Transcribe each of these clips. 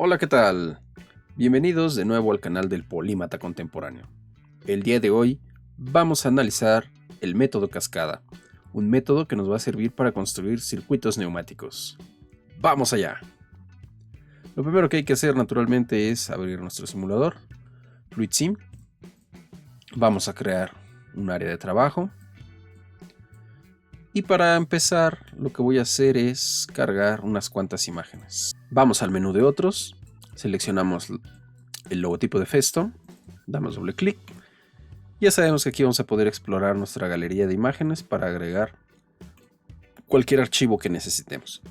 Hola, ¿qué tal? Bienvenidos de nuevo al canal del Polímata Contemporáneo. El día de hoy vamos a analizar el método cascada, un método que nos va a servir para construir circuitos neumáticos. ¡Vamos allá! Lo primero que hay que hacer naturalmente es abrir nuestro simulador, FluidSim. Vamos a crear un área de trabajo. Y para empezar, lo que voy a hacer es cargar unas cuantas imágenes. Vamos al menú de otros, seleccionamos el logotipo de Festo, damos doble clic. Ya sabemos que aquí vamos a poder explorar nuestra galería de imágenes para agregar cualquier archivo que necesitemos.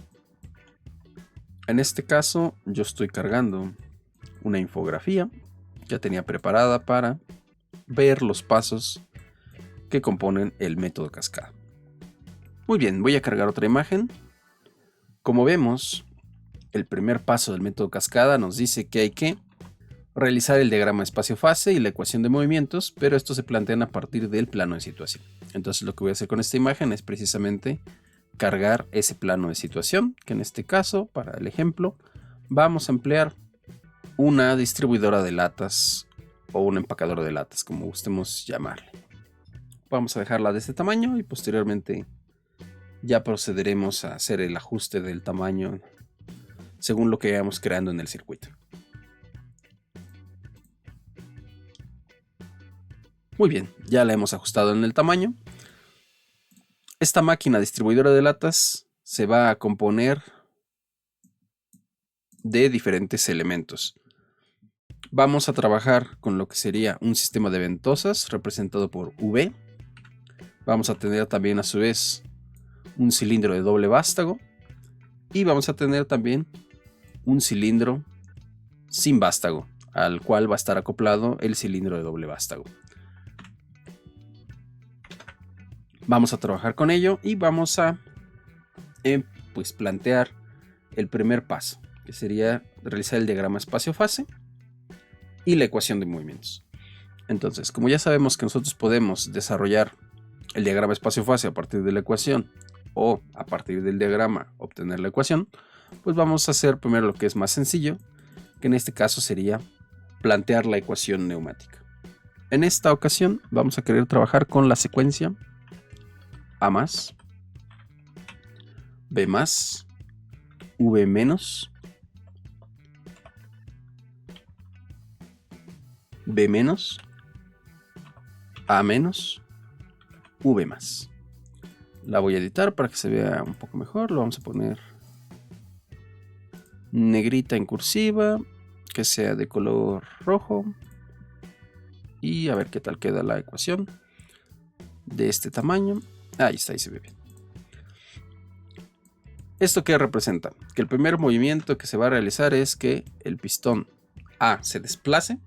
En este caso, yo estoy cargando una infografía que ya tenía preparada para ver los pasos que componen el método cascada. Muy bien, voy a cargar otra imagen. Como vemos, el primer paso del método cascada nos dice que hay que realizar el diagrama espacio-fase y la ecuación de movimientos, pero estos se plantean a partir del plano de situación. Entonces lo que voy a hacer con esta imagen es precisamente cargar ese plano de situación, que en este caso, para el ejemplo, vamos a emplear una distribuidora de latas o un empacador de latas, como gustemos llamarle. Vamos a dejarla de este tamaño y posteriormente ya procederemos a hacer el ajuste del tamaño según lo que vayamos creando en el circuito. Muy bien, ya la hemos ajustado en el tamaño. Esta máquina distribuidora de latas se va a componer de diferentes elementos. Vamos a trabajar con lo que sería un sistema de ventosas representado por V. Vamos a tener también a su vez un cilindro de doble vástago. Y vamos a tener también un cilindro sin vástago, al cual va a estar acoplado el cilindro de doble vástago. Vamos a trabajar con ello y vamos a plantear el primer paso, que sería realizar el diagrama espacio-fase y la ecuación de movimientos. Entonces, como ya sabemos que nosotros podemos desarrollar el diagrama espacio-fase a partir de la ecuación o a partir del diagrama obtener la ecuación, pues vamos a hacer primero lo que es más sencillo, que en este caso sería plantear la ecuación neumática. En esta ocasión vamos a querer trabajar con la secuencia A más, B más, V menos, B menos, A menos, V más. La voy a editar para que se vea un poco mejor. Lo vamos a poner negrita en cursiva, que sea de color rojo. Y a ver qué tal queda la ecuación de este tamaño. Ahí está, ahí se ve bien. ¿Esto qué representa? Que el primer movimiento que se va a realizar es que el pistón A se desplace.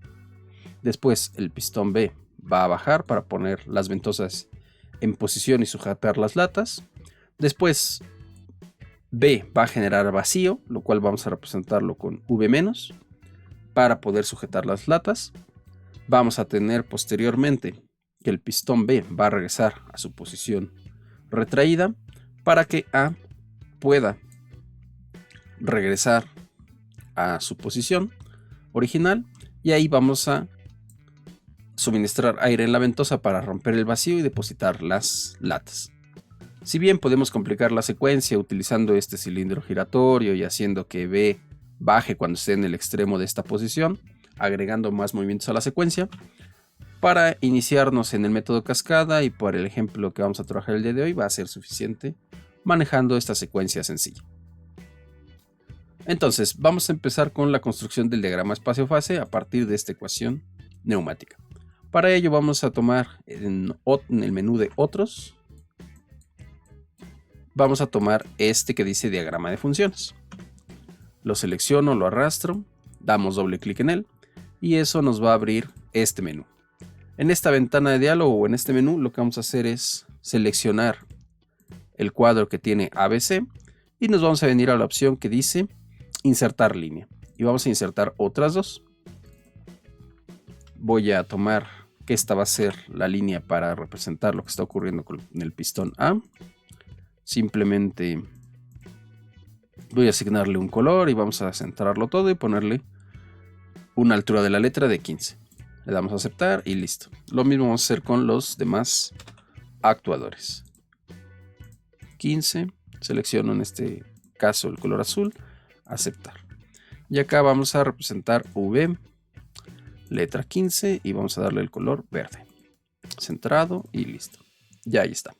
Después el pistón B va a bajar para poner las ventosas en posición y sujetar las latas. Después B va a generar vacío, lo cual vamos a representarlo con V menos para poder sujetar las latas. Vamos a tener posteriormente que el pistón B va a regresar a su posición retraída para que A pueda regresar a su posición original, y ahí vamos a suministrar aire en la ventosa para romper el vacío y depositar las latas. Si bien podemos complicar la secuencia utilizando este cilindro giratorio y haciendo que B baje cuando esté en el extremo de esta posición, agregando más movimientos a la secuencia, para iniciarnos en el método cascada y por el ejemplo que vamos a trabajar el día de hoy va a ser suficiente manejando esta secuencia sencilla. Entonces vamos a empezar con la construcción del diagrama espacio-fase a partir de esta ecuación neumática. Para ello vamos a tomar en el menú de otros, vamos a tomar este que dice diagrama de funciones. Lo selecciono, lo arrastro, damos doble clic en él y eso nos va a abrir este menú. En esta ventana de diálogo o en este menú lo que vamos a hacer es seleccionar el cuadro que tiene ABC y nos vamos a venir a la opción que dice insertar línea y vamos a insertar otras dos. Voy a tomar que esta va a ser la línea para representar lo que está ocurriendo con el pistón A. Simplemente Voy a asignarle un color y vamos a centrarlo todo y ponerle una altura de la letra de 15. Le damos a aceptar y listo. Lo mismo vamos a hacer con los demás actuadores. 15, selecciono en este caso el color azul, aceptar. Y acá vamos a representar V, letra 15 y vamos a darle el color verde. Centrado y listo. Ya ahí está.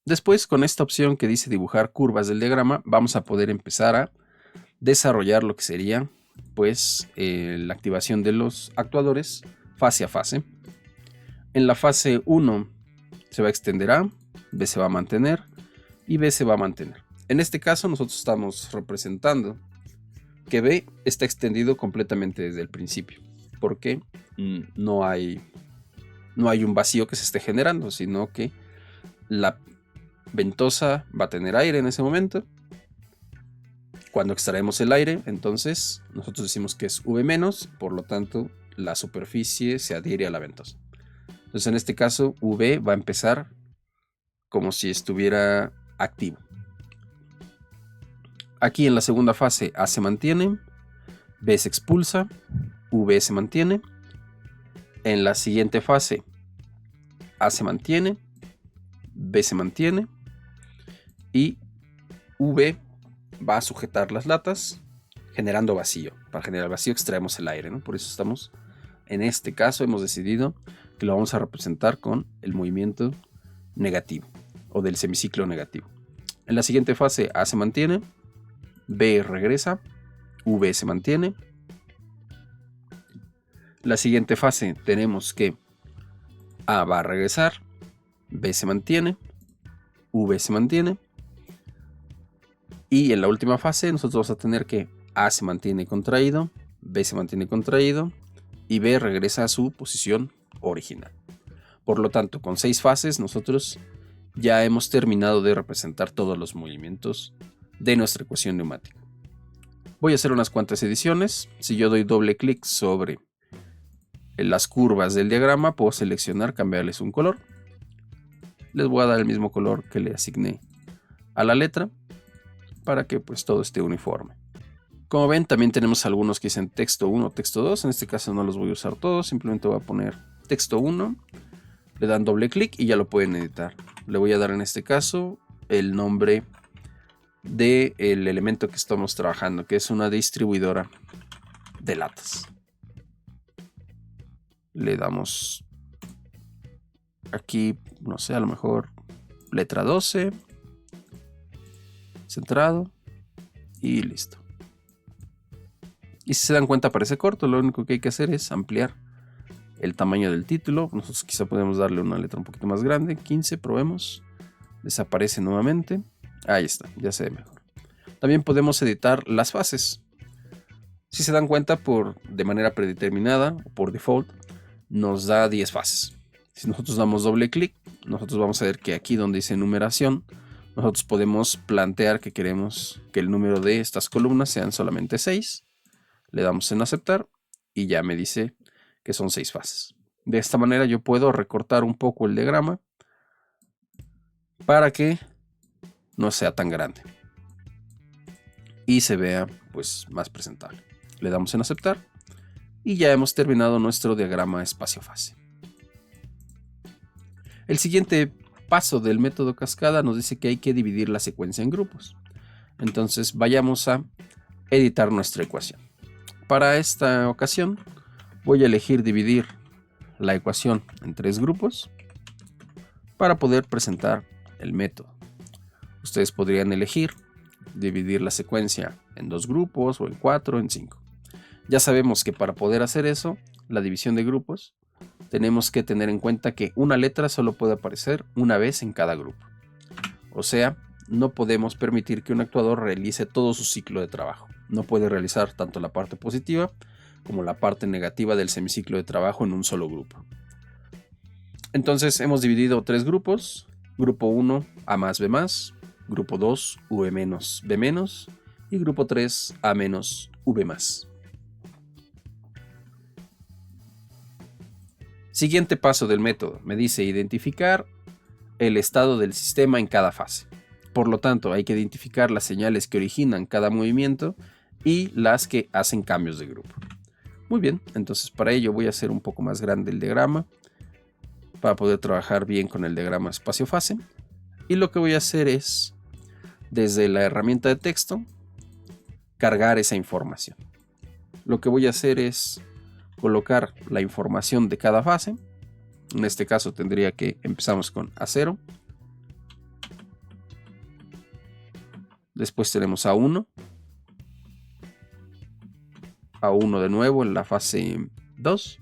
Después, con esta opción que dice dibujar curvas del diagrama, vamos a poder empezar a desarrollar lo que sería pues la activación de los actuadores fase a fase. En la fase 1 se va a extender A, B se va a mantener y B se va a mantener. En este caso nosotros estamos representando que B está extendido completamente desde el principio, porque no hay un vacío que se esté generando, sino que la ventosa va a tener aire en ese momento. Cuando extraemos el aire, entonces nosotros decimos que es V menos, por lo tanto la superficie se adhiere a la ventosa. Entonces en este caso V va a empezar como si estuviera activo. Aquí en la segunda fase A se mantiene, B se expulsa, V se mantiene. En la siguiente fase A se mantiene, B se mantiene y V va a sujetar las latas generando vacío. Para generar vacío extraemos el aire, ¿no? Por eso estamos, en este caso hemos decidido que lo vamos a representar con el movimiento negativo o del semiciclo negativo. En la siguiente fase A se mantiene, B regresa, V se mantiene. La siguiente fase tenemos que A va a regresar, B se mantiene, V se mantiene. Y en la última fase nosotros vamos a tener que A se mantiene contraído, B se mantiene contraído y B regresa a su posición original. Por lo tanto, con 6 fases nosotros ya hemos terminado de representar todos los movimientos de nuestra ecuación neumática. Voy a hacer unas cuantas ediciones. Si yo doy doble clic sobre las curvas del diagrama, puedo seleccionar, cambiarles un color. Les voy a dar el mismo color que le asigné a la letra para que pues todo esté uniforme. Como ven, también tenemos algunos que dicen texto 1, texto 2. En este caso no los voy a usar todos, simplemente voy a poner texto 1. Le dan doble clic y ya lo pueden editar. Le voy a dar en este caso el nombre del elemento que estamos trabajando, que es una distribuidora de latas. Le damos aquí, no sé, a lo mejor letra 12, centrado y listo. Y si se dan cuenta parece corto, lo único que hay que hacer es ampliar el tamaño del título. Nosotros quizá podemos darle una letra un poquito más grande, 15, probemos. Desaparece nuevamente. Ahí está, ya se ve mejor. También podemos editar las fases. Si se dan cuenta, de manera predeterminada o por default, nos da 10 fases. Si nosotros damos doble clic, nosotros vamos a ver que aquí donde dice numeración, nosotros podemos plantear que queremos que el número de estas columnas sean solamente 6. Le damos en aceptar y ya me dice que son 6 fases. De esta manera yo puedo recortar un poco el diagrama para que no sea tan grande y se vea pues más presentable. Le damos en aceptar y ya hemos terminado nuestro diagrama espacio-fase. El siguiente paso del método cascada nos dice que hay que dividir la secuencia en grupos. Entonces vayamos a editar nuestra ecuación. Para esta ocasión voy a elegir dividir la ecuación en 3 grupos para poder presentar el método. Ustedes podrían elegir dividir la secuencia en 2 grupos o en 4 o en 5. Ya sabemos que para poder hacer eso, la división de grupos, tenemos que tener en cuenta que una letra solo puede aparecer una vez en cada grupo. O sea, no podemos permitir que un actuador realice todo su ciclo de trabajo. No puede realizar tanto la parte positiva como la parte negativa del semiciclo de trabajo en un solo grupo. Entonces hemos dividido 3 grupos. Grupo 1, A más B más. Grupo 2, V menos B menos. Y grupo 3, A menos V más. Siguiente paso del método. Me dice identificar el estado del sistema en cada fase. Por lo tanto, hay que identificar las señales que originan cada movimiento y las que hacen cambios de grupo. Muy bien, entonces para ello voy a hacer un poco más grande el diagrama para poder trabajar bien con el diagrama espacio-fase. Y lo que voy a hacer es, desde la herramienta de texto, cargar esa información. Lo que voy a hacer es colocar la información de cada fase. En este caso tendría que empezamos con A0. Después tenemos A1. A1 de nuevo en la fase 2.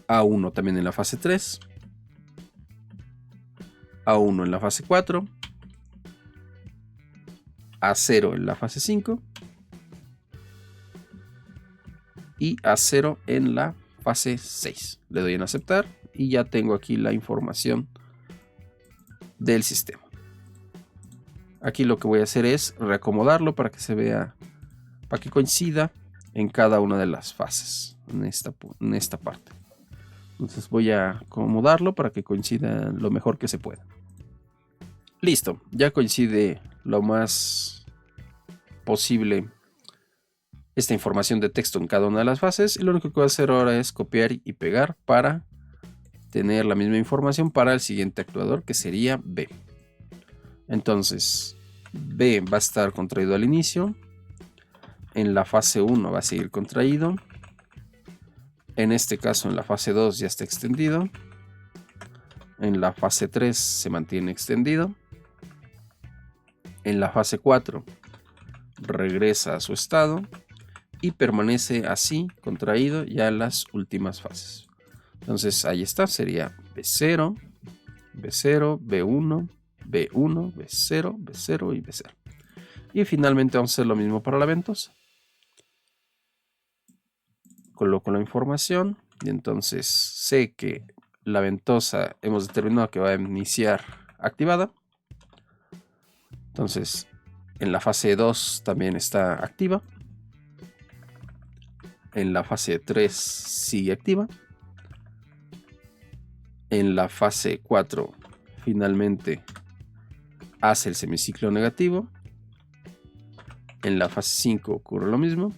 A1 también en la fase 3. A1 en la fase 4. A0 en la fase 5. Y A0 en la fase 6. Le doy en aceptar y ya tengo aquí la información del sistema. Aquí lo que voy a hacer es reacomodarlo para que se vea, para que coincida en cada una de las fases, en esta parte. Entonces voy a acomodarlo para que coincida lo mejor que se pueda. Listo, ya coincide lo más posible esta información de texto en cada una de las fases. Y lo único que voy a hacer ahora es copiar y pegar para tener la misma información para el siguiente actuador, que sería B. Entonces, B va a estar contraído al inicio. En la fase 1 va a seguir contraído. En este caso, en la fase 2 ya está extendido. En la fase 3 se mantiene extendido. En la fase 4 regresa a su estado y permanece así contraído ya en las últimas fases. Entonces ahí está, sería B0, B0, B1, B1, B0, B0 y B0. Y finalmente vamos a hacer lo mismo para la ventosa. Coloco la información y entonces sé que la ventosa hemos determinado que va a iniciar activada. Entonces en la fase 2 también está activa. En la fase 3 sigue activa. En la fase 4 finalmente hace el semiciclo negativo. En la fase 5 ocurre lo mismo.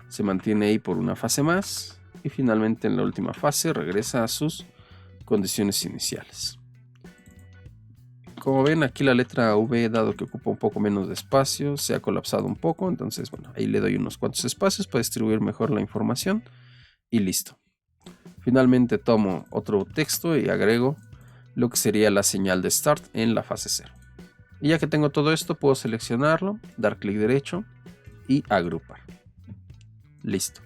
Se mantiene ahí por una fase más. Y finalmente en la última fase regresa a sus condiciones iniciales. Como ven, aquí la letra V, dado que ocupa un poco menos de espacio, se ha colapsado un poco. Entonces, bueno, ahí le doy unos cuantos espacios para distribuir mejor la información. Y listo. Finalmente tomo otro texto y agrego lo que sería la señal de start en la fase 0. Y ya que tengo todo esto, puedo seleccionarlo, dar clic derecho y agrupar. Listo.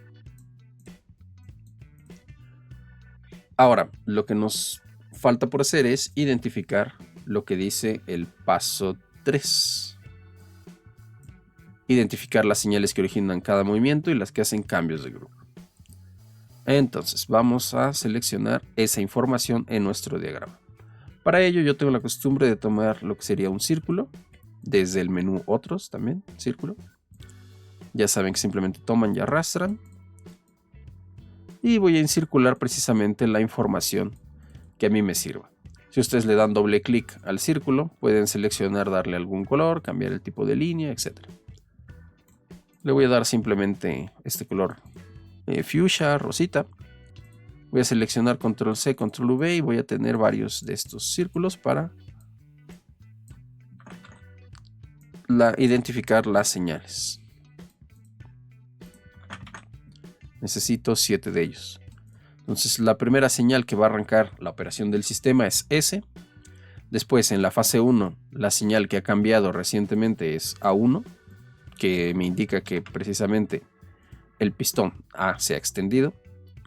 Ahora, lo que nos falta por hacer es identificar lo que dice el paso 3. Identificar las señales que originan cada movimiento y las que hacen cambios de grupo. Entonces vamos a seleccionar esa información en nuestro diagrama. Para ello yo tengo la costumbre de tomar lo que sería un círculo. Desde el menú otros también, círculo. Ya saben que simplemente toman y arrastran. Y voy a encircular precisamente la información que a mí me sirva. Si ustedes le dan doble clic al círculo, pueden seleccionar darle algún color, cambiar el tipo de línea, etc. Le voy a dar simplemente este color fuchsia, rosita. Voy a seleccionar control C, control V y voy a tener varios de estos círculos para identificar las señales. Necesito 7 de ellos. Entonces la primera señal que va a arrancar la operación del sistema es S. Después en la fase 1 la señal que ha cambiado recientemente es A1, que me indica que precisamente el pistón A se ha extendido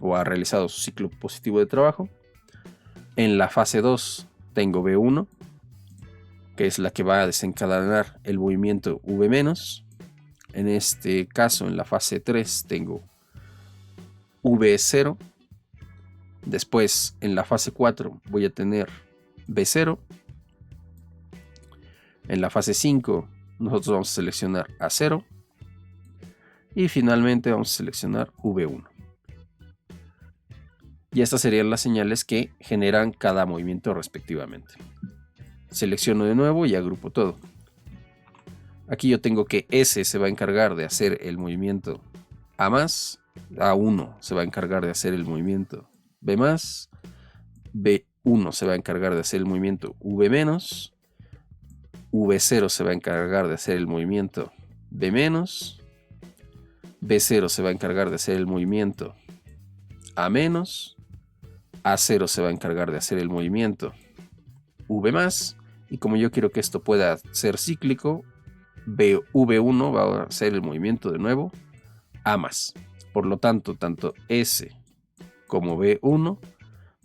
o ha realizado su ciclo positivo de trabajo. En la fase 2 tengo B1, que es la que va a desencadenar el movimiento V-. En este caso en la fase 3 tengo V0. Después en la fase 4 voy a tener B0. En la fase 5 nosotros vamos a seleccionar A0. Y finalmente vamos a seleccionar V1. Y estas serían las señales que generan cada movimiento respectivamente. Selecciono de nuevo y agrupo todo. Aquí yo tengo que S se va a encargar de hacer el movimiento A más, A1 se va a encargar de hacer el movimiento B más, B1 se va a encargar de hacer el movimiento V menos, V0 se va a encargar de hacer el movimiento B menos, B0 se va a encargar de hacer el movimiento A menos, A0 se va a encargar de hacer el movimiento V más, y como yo quiero que esto pueda ser cíclico, V1 va a hacer el movimiento de nuevo A más. Por lo tanto, tanto S como B1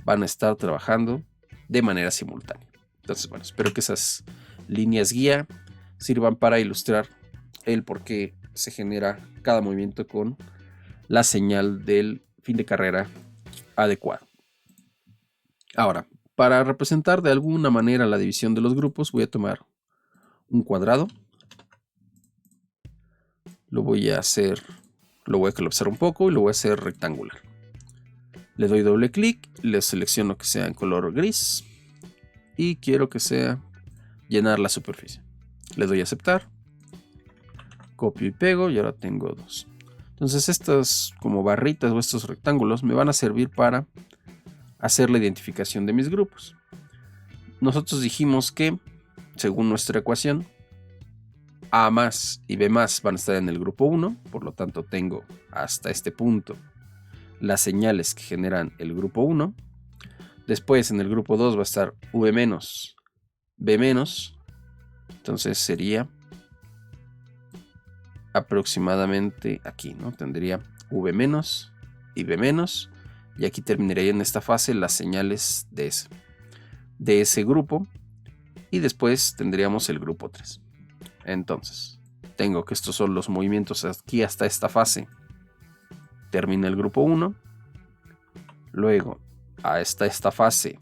van a estar trabajando de manera simultánea. Entonces, bueno, espero que esas líneas guía sirvan para ilustrar el por qué se genera cada movimiento con la señal del fin de carrera adecuado. Ahora, para representar de alguna manera la división de los grupos, voy a tomar un cuadrado. Lo voy a colapsar un poco y lo voy a hacer rectangular. Le doy doble clic, le selecciono que sea en color gris y quiero que sea llenar la superficie. Le doy a aceptar, copio y pego y ahora tengo dos. Entonces estas como barritas o estos rectángulos me van a servir para hacer la identificación de mis grupos. Nosotros dijimos que, según nuestra ecuación, A más y B más van a estar en el grupo 1, por lo tanto tengo hasta este punto las señales que generan el grupo 1. Después en el grupo 2 va a estar V menos, B menos, entonces sería aproximadamente aquí, ¿no? Tendría V menos y B menos, y aquí terminaría en esta fase las señales de ese grupo, y después tendríamos el grupo 3. Entonces, tengo que estos son los movimientos aquí hasta esta fase. Termina el grupo 1. Luego, hasta esta fase,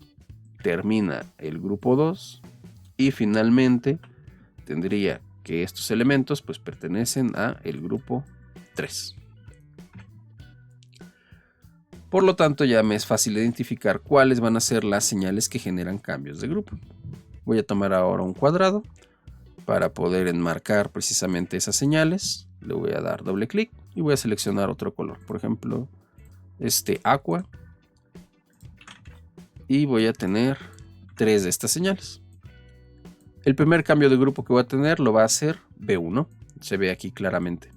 termina el grupo 2. Y finalmente, tendría que estos elementos pues pertenecen a el grupo 3. Por lo tanto, ya me es fácil identificar cuáles van a ser las señales que generan cambios de grupo. Voy a tomar ahora un cuadrado para poder enmarcar precisamente esas señales. Le voy a dar doble clic y voy a seleccionar otro color, por ejemplo este aqua, y voy a tener 3 de estas señales. El primer cambio de grupo que voy a tener lo va a hacer B1, se ve aquí claramente.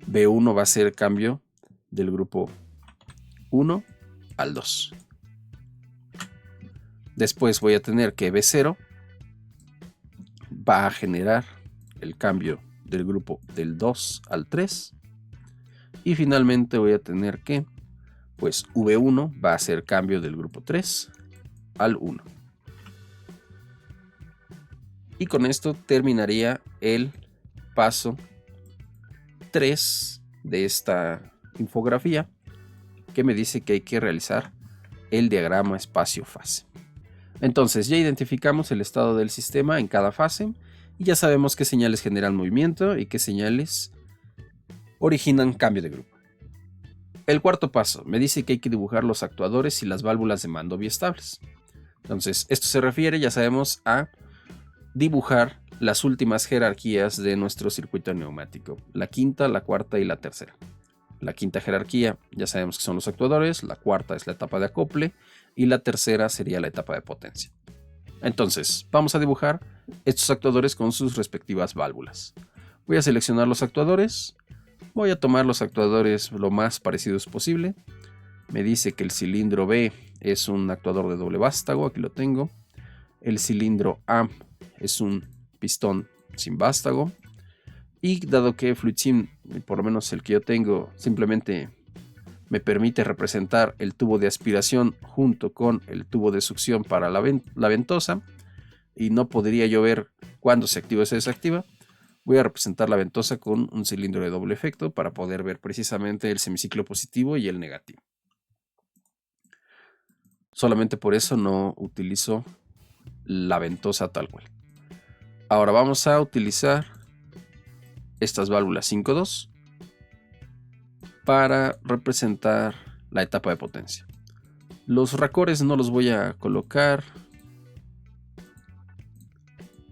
B1 va a ser cambio del grupo 1 al 2. Después voy a tener que B0 va a generar el cambio del grupo del 2 al 3. Y finalmente voy a tener que, pues V1 va a hacer cambio del grupo 3 al 1. Y con esto terminaría el paso 3 de esta infografía, que me dice que hay que realizar el diagrama espacio-fase. Entonces ya identificamos el estado del sistema en cada fase y ya sabemos qué señales generan movimiento y qué señales originan cambio de grupo. El cuarto paso me dice que hay que dibujar los actuadores y las válvulas de mando biestables. Entonces esto se refiere, ya sabemos, a dibujar las últimas jerarquías de nuestro circuito neumático, la quinta, la cuarta y la tercera. La quinta jerarquía ya sabemos que son los actuadores, la cuarta es la etapa de acople y la tercera sería la etapa de potencia. Entonces, vamos a dibujar estos actuadores con sus respectivas válvulas. Voy a seleccionar los actuadores, voy a tomar los actuadores lo más parecidos posible. Me dice que el cilindro B es un actuador de doble vástago, aquí lo tengo. El cilindro A es un pistón sin vástago. Y dado que FluidSim, por lo menos el que yo tengo, simplemente me permite representar el tubo de aspiración junto con el tubo de succión para la ventosa, y no podría yo ver cuándo se activa o se desactiva, voy a representar la ventosa con un cilindro de doble efecto para poder ver precisamente el semiciclo positivo y el negativo. Solamente por eso no utilizo la ventosa tal cual. Ahora vamos a utilizar estas válvulas 5.2 para representar la etapa de potencia. Los racores no los voy a colocar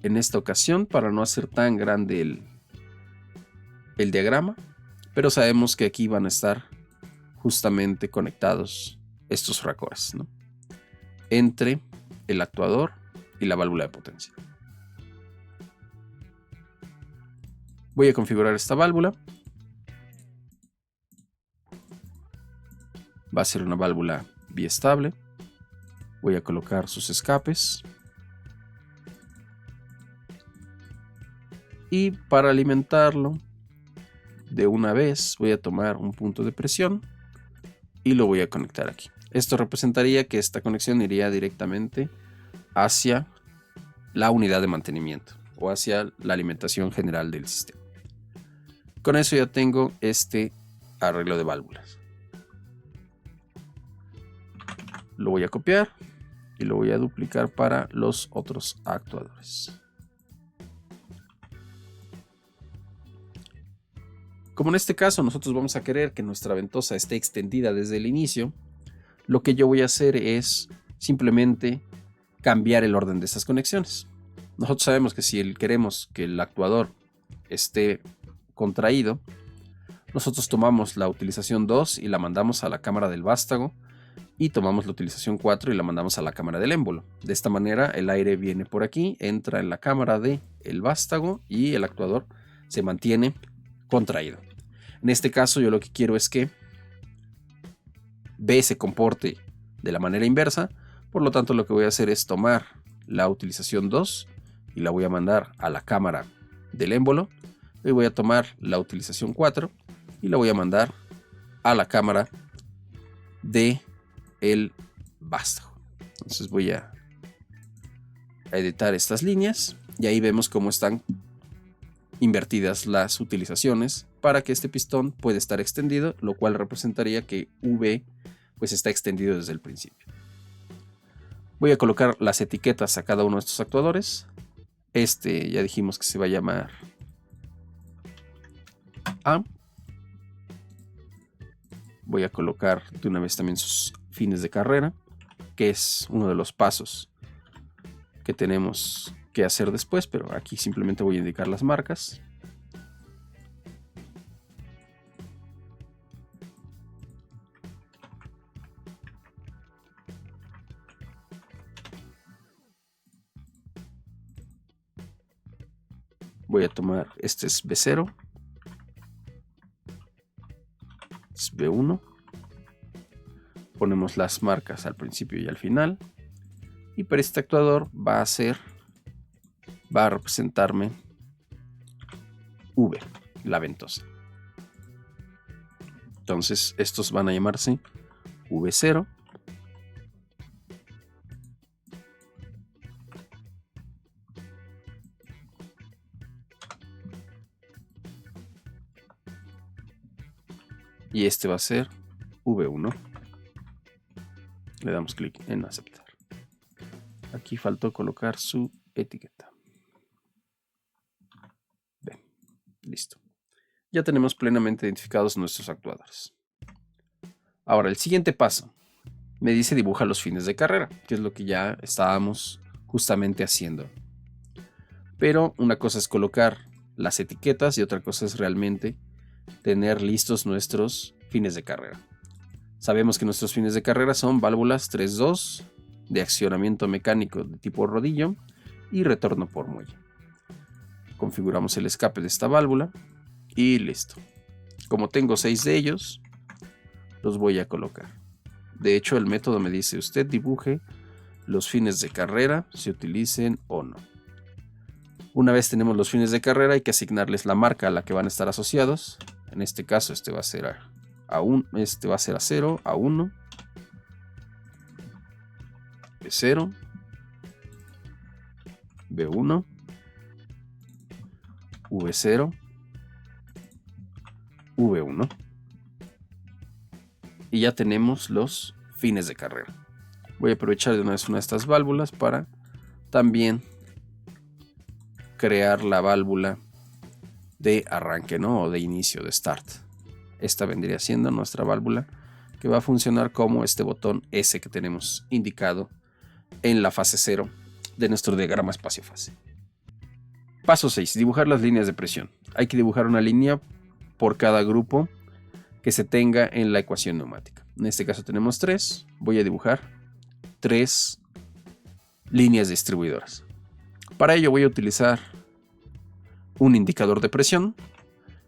en esta ocasión para no hacer tan grande el diagrama, pero sabemos que aquí van a estar justamente conectados estos racores, ¿no?, entre el actuador y la válvula de potencia. Voy a configurar esta válvula. Va a ser una válvula biestable. Voy a colocar sus escapes. Y para alimentarlo de una vez voy a tomar un punto de presión y lo voy a conectar aquí. Esto representaría que esta conexión iría directamente hacia la unidad de mantenimiento o hacia la alimentación general del sistema. Con eso ya tengo este arreglo de válvulas. Lo voy a copiar y lo voy a duplicar para los otros actuadores. Como en este caso nosotros vamos a querer que nuestra ventosa esté extendida desde el inicio, lo que yo voy a hacer es simplemente cambiar el orden de estas conexiones. Nosotros sabemos que si queremos que el actuador esté contraído, nosotros tomamos la utilización 2 y la mandamos a la cámara del vástago, y tomamos la utilización 4 y la mandamos a la cámara del émbolo. De esta manera el aire viene por aquí, entra en la cámara del vástago y el actuador se mantiene contraído. En este caso yo lo que quiero es que B se comporte de la manera inversa, por lo tanto lo que voy a hacer es tomar la utilización 2 y la voy a mandar a la cámara del émbolo, y voy a tomar la utilización 4 y la voy a mandar a la cámara de el vástago. Entonces voy a editar estas líneas y ahí vemos cómo están invertidas las utilizaciones para que este pistón pueda estar extendido, lo cual representaría que V pues está extendido desde el principio. Voy a colocar las etiquetas a cada uno de estos actuadores. Este ya dijimos que se va a llamar A. Voy a colocar de una vez también sus fines de carrera, que es uno de los pasos que tenemos que hacer después, pero aquí simplemente voy a indicar las marcas. Voy a tomar, este es B0, es B1. Ponemos las marcas al principio y al final. Y para este actuador va a representarme V, la ventosa. Entonces estos van a llamarse V0, y este va a ser V1. Le damos clic en aceptar. Aquí faltó colocar su etiqueta. Bien, listo. Ya tenemos plenamente identificados nuestros actuadores. Ahora, el siguiente paso me dice dibuja los fines de carrera, que es lo que ya estábamos justamente haciendo. Pero una cosa es colocar las etiquetas y otra cosa es realmente tener listos nuestros fines de carrera. Sabemos que nuestros fines de carrera son válvulas 3.2 de accionamiento mecánico de tipo rodillo y retorno por muelle. Configuramos el escape de esta válvula y listo. Como tengo 6 de ellos, los voy a colocar. De hecho, el método me dice usted dibuje los fines de carrera, se utilicen o no. Una vez tenemos los fines de carrera, hay que asignarles la marca a la que van a estar asociados. En este caso, este va a ser este va a ser A0, A1, B0, B1, V0, V1. Y ya tenemos los fines de carrera. Voy a aprovechar de una vez una de estas válvulas para también crear la válvula de arranque, ¿no? O de inicio, de start. Esta vendría siendo nuestra válvula que va a funcionar como este botón S que tenemos indicado en la fase 0 de nuestro diagrama espacio-fase. Paso 6. Dibujar las líneas de presión. Hay que dibujar una línea por cada grupo que se tenga en la ecuación neumática. En este caso tenemos 3. Voy a dibujar 3 líneas distribuidoras. Para ello voy a utilizar un indicador de presión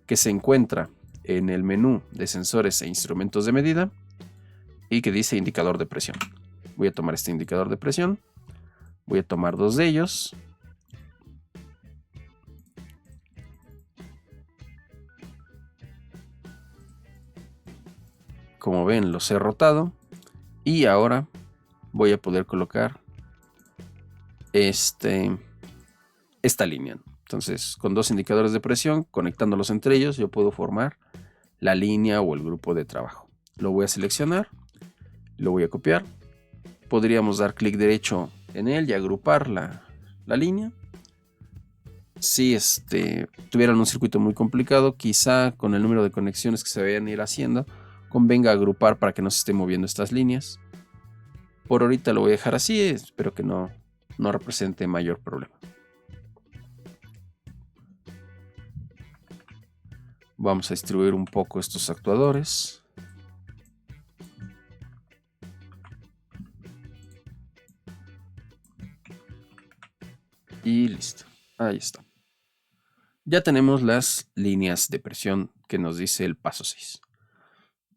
que se encuentra en el menú de sensores e instrumentos de medida y que dice indicador de presión. Voy a tomar este indicador de presión. Voy a tomar 2 de ellos. Como ven, los he rotado y ahora voy a poder colocar esta línea. Entonces, con 2 indicadores de presión, conectándolos entre ellos, yo puedo formar la línea o el grupo de trabajo. Lo voy a seleccionar, lo voy a copiar. Podríamos dar clic derecho en él y agrupar la línea. Si tuvieran un circuito muy complicado, quizá con el número de conexiones que se vayan a ir haciendo, convenga agrupar para que no se estén moviendo estas líneas. Por ahorita lo voy a dejar así, espero que no represente mayor problema. Vamos a distribuir un poco estos actuadores. Y listo, ahí está. Ya tenemos las líneas de presión que nos dice el paso 6.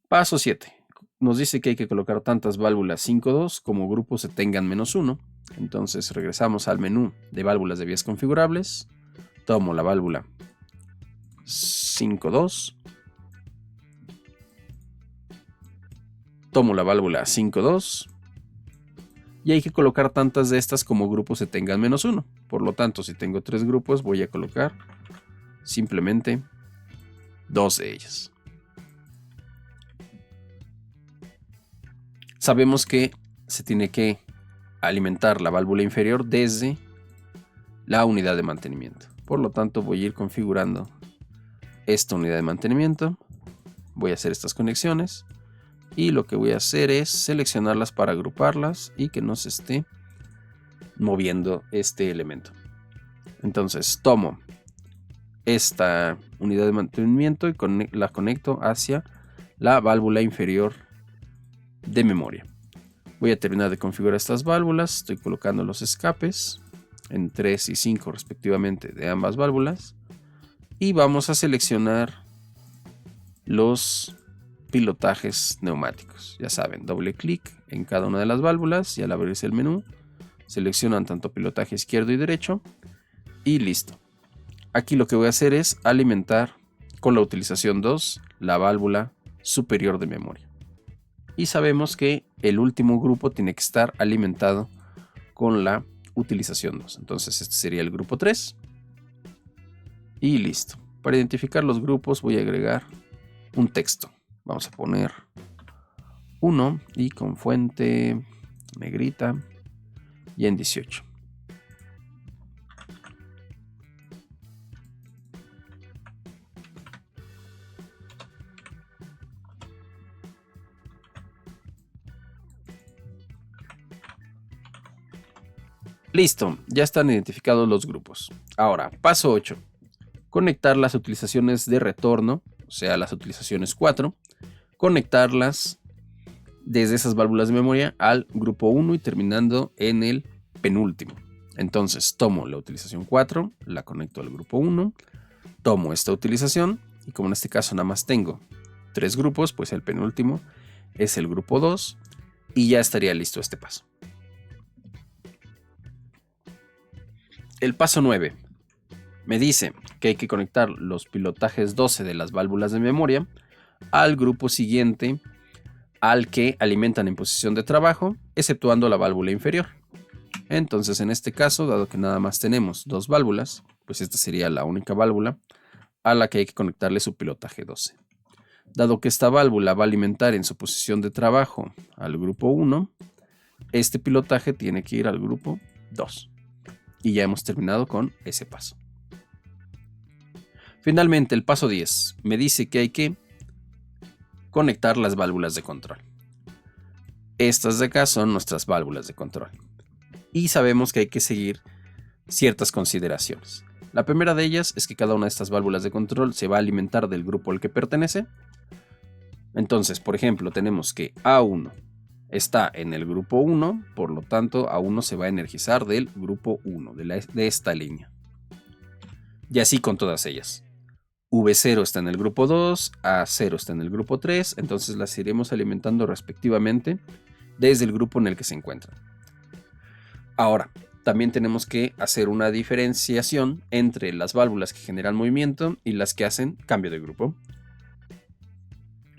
Paso 7. Nos dice que hay que colocar tantas válvulas 5.2 como grupos se tengan -1. Entonces regresamos al menú de válvulas de vías configurables. Tomo la válvula 5.2. Tomo la válvula 5.2. Y hay que colocar tantas de estas como grupos se tengan -1. Por lo tanto, si tengo 3 grupos, voy a colocar simplemente 2 de ellas. Sabemos que se tiene que alimentar la válvula inferior desde la unidad de mantenimiento. Por lo tanto, voy a ir configurando esta unidad de mantenimiento. Voy a hacer estas conexiones. Y lo que voy a hacer es seleccionarlas para agruparlas y que no se esté moviendo este elemento. Entonces tomo esta unidad de mantenimiento y la conecto hacia la válvula inferior de memoria. Voy a terminar de configurar estas válvulas. Estoy colocando los escapes en 3 y 5 respectivamente de ambas válvulas. Y vamos a seleccionar los pilotajes neumáticos. Ya saben, doble clic en cada una de las válvulas y al abrirse el menú seleccionan tanto pilotaje izquierdo y derecho y listo. Aquí lo que voy a hacer es alimentar con la utilización 2 la válvula superior de memoria. Y sabemos que el último grupo tiene que estar alimentado con la utilización 2. Entonces este sería el grupo 3. Y listo. Para identificar los grupos voy a agregar un texto. Vamos a poner 1 y con fuente negrita y en 18. Listo, ya están identificados los grupos. Ahora, paso 8. Conectar las utilizaciones de retorno, o sea, las utilizaciones 4. Conectarlas desde esas válvulas de memoria al grupo 1 y terminando en el penúltimo. Entonces tomo la utilización 4, la conecto al grupo 1, tomo esta utilización y como en este caso nada más tengo 3 grupos, pues el penúltimo es el grupo 2 y ya estaría listo este paso. El paso 9 me dice que hay que conectar los pilotajes 12 de las válvulas de memoria al grupo siguiente al que alimentan en posición de trabajo, exceptuando la válvula inferior. Entonces, en este caso, dado que nada más tenemos 2 válvulas, pues esta sería la única válvula a la que hay que conectarle su pilotaje 12. Dado que esta válvula va a alimentar en su posición de trabajo al grupo 1, este pilotaje tiene que ir al grupo 2. Y ya hemos terminado con ese paso. Finalmente, el paso 10 me dice que hay que conectar las válvulas de control. Estas de acá son nuestras válvulas de control. Y sabemos que hay que seguir ciertas consideraciones. La primera de ellas es que cada una de estas válvulas de control se va a alimentar del grupo al que pertenece. Entonces, por ejemplo, tenemos que A1 está en el grupo 1, por lo tanto A1 se va a energizar del grupo 1, de esta línea. Y así con todas ellas. V0 está en el grupo 2, A0 está en el grupo 3, entonces las iremos alimentando respectivamente desde el grupo en el que se encuentran. Ahora, también tenemos que hacer una diferenciación entre las válvulas que generan movimiento y las que hacen cambio de grupo.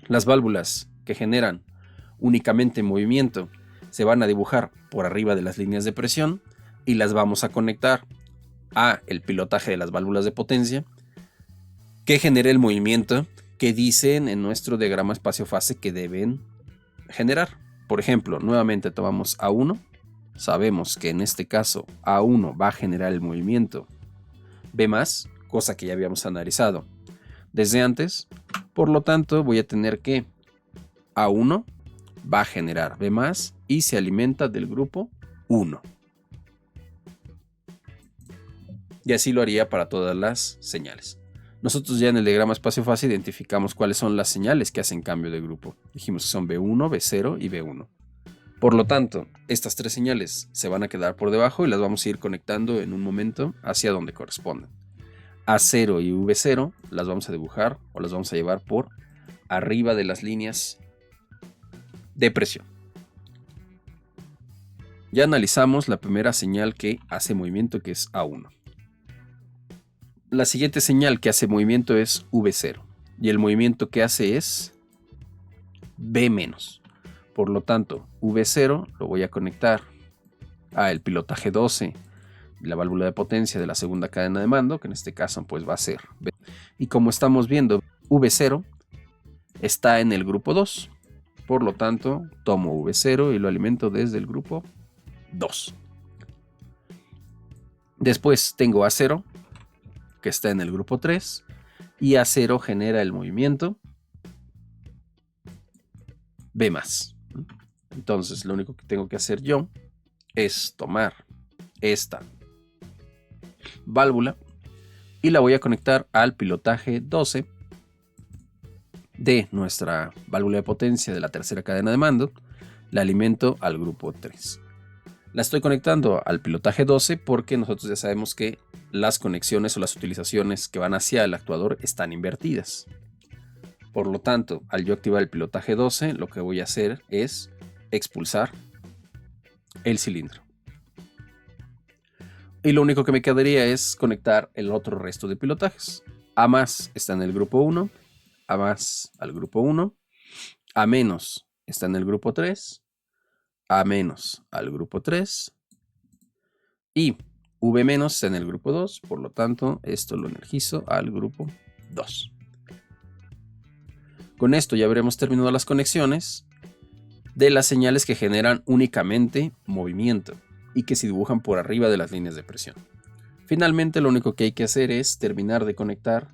Las válvulas que generan únicamente movimiento se van a dibujar por arriba de las líneas de presión y las vamos a conectar a el pilotaje de las válvulas de potencia que genera el movimiento que dicen en nuestro diagrama espacio-fase que deben generar. Por ejemplo, nuevamente tomamos A1. Sabemos que en este caso A1 va a generar el movimiento B+, cosa que ya habíamos analizado desde antes. Por lo tanto, voy a tener que A1 va a generar B+, y se alimenta del grupo 1. Y así lo haría para todas las señales. Nosotros ya en el diagrama espacio-fase identificamos cuáles son las señales que hacen cambio de grupo. Dijimos que son B1, B0 y B1. Por lo tanto, estas tres señales se van a quedar por debajo y las vamos a ir conectando en un momento hacia donde corresponden. A0 y V0 las vamos a dibujar o las vamos a llevar por arriba de las líneas de presión. Ya analizamos la primera señal que hace movimiento, que es A1. La siguiente señal que hace movimiento es V0 y el movimiento que hace es B-. Por lo tanto, V0 lo voy a conectar a el pilotaje 12, la válvula de potencia de la segunda cadena de mando, que en este caso pues va a ser B. Y como estamos viendo, V0 está en el grupo 2. Por lo tanto, tomo V0 y lo alimento desde el grupo 2. Después tengo A0, que está en el grupo 3, y A0 genera el movimiento B+. Entonces, lo único que tengo que hacer yo es tomar esta válvula y la voy a conectar al pilotaje 12 de nuestra válvula de potencia de la tercera cadena de mando. La alimento al grupo 3. La estoy conectando al pilotaje 12 porque nosotros ya sabemos que las conexiones o las utilizaciones que van hacia el actuador están invertidas. Por lo tanto, al yo activar el pilotaje 12, lo que voy a hacer es expulsar el cilindro. Y lo único que me quedaría es conectar el otro resto de pilotajes. A+ está en el grupo 1, A+ al grupo 1, A- está en el grupo 3, A- al grupo 3 y V- está en el grupo 2, por lo tanto esto lo energizo al grupo 2. Con esto ya habremos terminado las conexiones de las señales que generan únicamente movimiento y que se dibujan por arriba de las líneas de presión. Finalmente, lo único que hay que hacer es terminar de conectar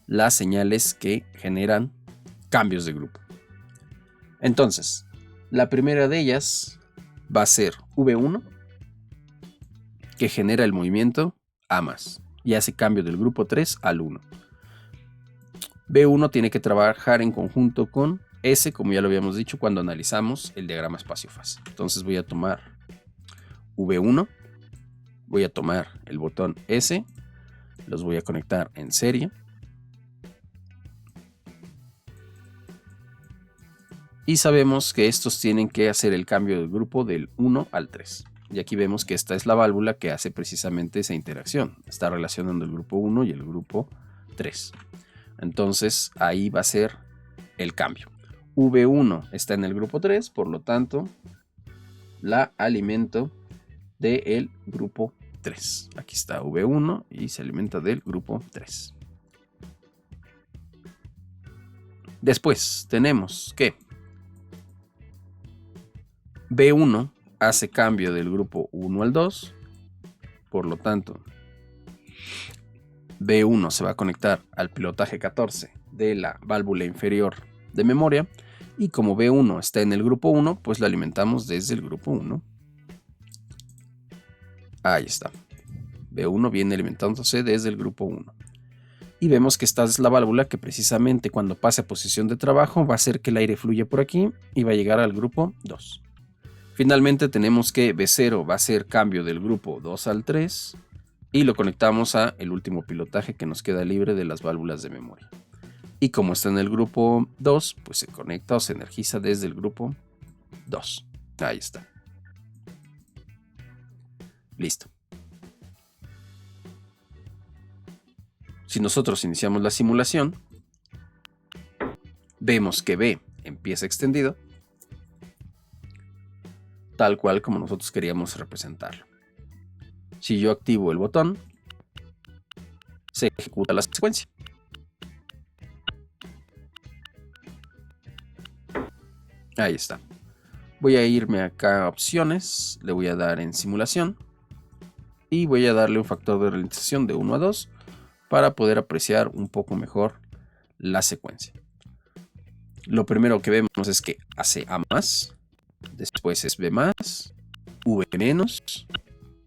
las señales que generan cambios de grupo. Entonces, la primera de ellas va a ser V1, que genera el movimiento A+, y hace cambio del grupo 3 al 1. B1 tiene que trabajar en conjunto con S, como ya lo habíamos dicho cuando analizamos el diagrama espacio-fase. Entonces voy a tomar V1, voy a tomar el botón S, los voy a conectar en serie. Y sabemos que estos tienen que hacer el cambio de grupo del 1 al 3. Y aquí vemos que esta es la válvula que hace precisamente esa interacción. Está relacionando el grupo 1 y el grupo 3. Entonces ahí va a ser el cambio. V1 está en el grupo 3, por lo tanto la alimento del grupo 3. Aquí está V1 y se alimenta del grupo 3. Después tenemos que B1 hace cambio del grupo 1 al 2, por lo tanto B1 se va a conectar al pilotaje 14 de la válvula inferior de memoria. Y como B1 está en el grupo 1, pues la alimentamos desde el grupo 1. Ahí está. B1 viene alimentándose desde el grupo 1. Y vemos que esta es la válvula que precisamente cuando pase a posición de trabajo va a hacer que el aire fluya por aquí y va a llegar al grupo 2. Finalmente tenemos que B0 va a hacer cambio del grupo 2 al 3 y lo conectamos a el último pilotaje que nos queda libre de las válvulas de memoria. Y como está en el grupo 2, pues se conecta o se energiza desde el grupo 2. Ahí está. Listo. Si nosotros iniciamos la simulación, vemos que B empieza extendido, tal cual como nosotros queríamos representarlo. Si yo activo el botón, se ejecuta la secuencia. Ahí está. Voy a irme acá a opciones, le voy a dar en simulación y voy a darle un factor de ralentización de 1 a 2 para poder apreciar un poco mejor la secuencia. Lo primero que vemos es que hace A más, después es B más, V menos,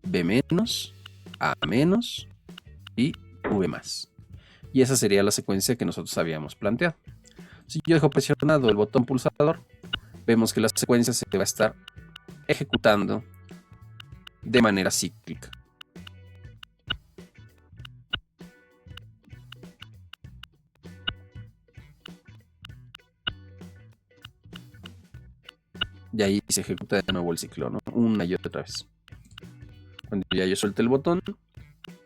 B menos, A menos y V más. Y esa sería la secuencia que nosotros habíamos planteado. Si yo dejo presionado el botón pulsador, vemos que la secuencia se va a estar ejecutando de manera cíclica. Y ahí se ejecuta de nuevo el ciclo, ¿no? Una y otra vez. Cuando ya yo suelte el botón,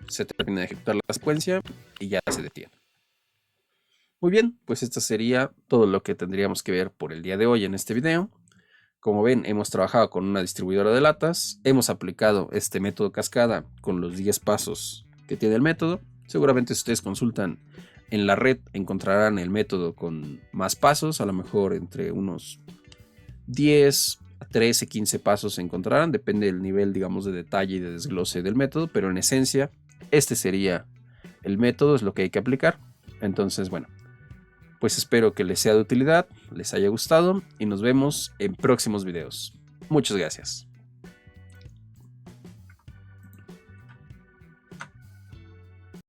se termina de ejecutar la secuencia y ya se detiene. Muy bien, pues esto sería todo lo que tendríamos que ver por el día de hoy en este video. Como ven, hemos trabajado con una distribuidora de latas, hemos aplicado este método cascada con los 10 pasos que tiene el método. Seguramente si ustedes consultan en la red encontrarán el método con más pasos, a lo mejor entre unos 10 a 13, 15 pasos se encontrarán, depende del nivel, digamos, de detalle y de desglose del método, pero en esencia este sería el método, es lo que hay que aplicar. Entonces, bueno, pues espero que les sea de utilidad, les haya gustado y nos vemos en próximos videos. Muchas gracias.